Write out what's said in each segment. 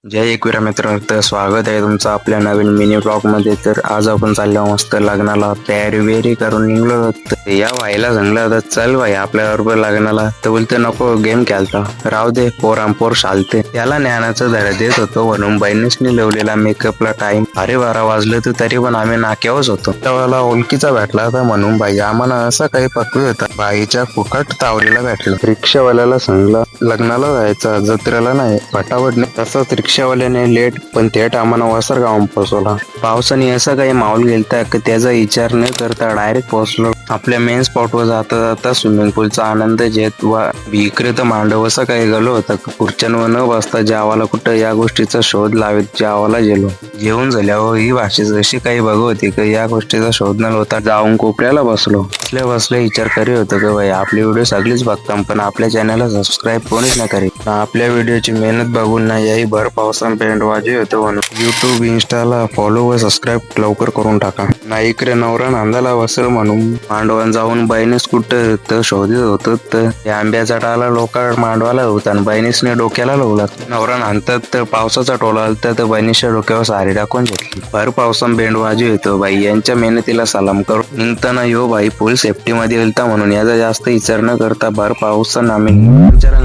जय एकविरा मित्रांनो, तर स्वागत आहे तुमचं आपल्या नवीन मिनी ब्लॉग मध्ये. तर आज आपण चाललो मस्त लग्नाला तयारी वेरी करून निघलो. तर या भाईला सांगलं होतं चल भाई आपल्या बरोबर लग्नाला, तर बोलते नको गेम खेळता, राहू दे पोर चालते. त्याला ज्ञानाचं धडा देत होतो म्हणून बहिणीच निलवलेला मेकअपला टाइम 12:30 वाजले, तर तरी पण आम्ही नाक्यावरच होतो. त्यावेळेला ओळखीचा भेटला होता म्हणून भाई आम्हाला असं काही पकवी होता. बाईच्या फुकट तावरीला भेटलं. रिक्षावाल्याला सांगलं लग्नाला जायचं जत्रेला नाही, फटाफट नाही. तसंच रिक्षावाल्याने लेट पण थेट आम्हाला वसर गावून पोहोचवला. पावसाने असं काही माहोल गेलता की त्याचा विचार न करता डायरेक्ट पोहोचलो. आपल्या मेन स्पॉटवर जाता जाता स्विमिंग पूलचा आनंद घेत व विक्रेत मांडव असं काही गेलो होतं. खुर्च्यांवर न बसता जेवायला कुठं या गोष्टीचा शोध लावत जेवायला गेलो. जेवण झाल्यावर ही भाषा जशी काही बघ होती की या गोष्टीचा शोध न होता जाऊन कोपऱ्याला बसलो. बसले विचार करी होतो की भाई आपले व्हिडिओ सगळीच बघतात पण आपल्या चॅनलला सबस्क्राईब कोणीच नाही करीत. आपल्या व्हिडिओची मेहनत बघून ना याही भर पावसान पेंट वाजे होते म्हणून युट्यूब इंस्टाला फॉलो व सबस्क्राईब लवकर करून टाका. ना इकडे नवरा नांदाला बसेल म्हणून मांडवान जाऊन बहिणीस कुठं तर शोधित होत. तर त्या आंब्याचा टाला लोक मांडवाला होता आणि बहिणीसने डोक्याला लावला. नवरा नांदतात तर पावसाचा टोला आलता तर बहिणीच्या डोक्यावर सारी टाकून घेतली. भर पावसान बेंड वाजे होतो. बाई यांच्या मेहनतीला सलाम करू. निघताना यो भाई फुल सेफ्टी मध्ये गेलता म्हणून याचा जास्त विचार न करता भर पावसान आम्ही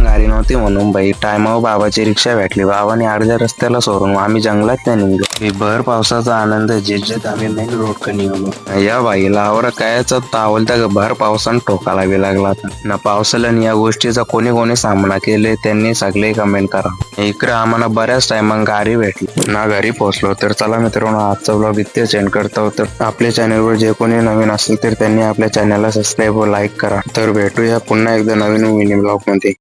गाडी नव्हती म्हणून भाई टायमावर बाबाची रिक्षा भेटली. बाबाने अर्ध्या रस्त्याला सोडून आम्ही जंगलात नाही निघलो. भर पावसाचा आनंद जेत आम्ही मेन रोड निघालो. या बाईला आवरा कायचा तावलता भर पावसान ठोका लावी लागला. ना पावसाला या गोष्टीचा कोणी कोणी सामना केले त्यांनी सगळे कमेंट करा. इकडे आम्हाला बऱ्याच टायमांग गाडी भेटली ना घरी पोहोचलो. तर चला मित्रांनो आजचा ब्लॉग इथे सेंड करतो. तर आपल्या चॅनलवर जे कोणी नवीन असेल तर त्यांनी आपल्या चॅनलला सबस्क्राईब व लाईक करा. तर भेटूया पुन्हा एकदा नवीन मिनी ब्लॉग मध्ये.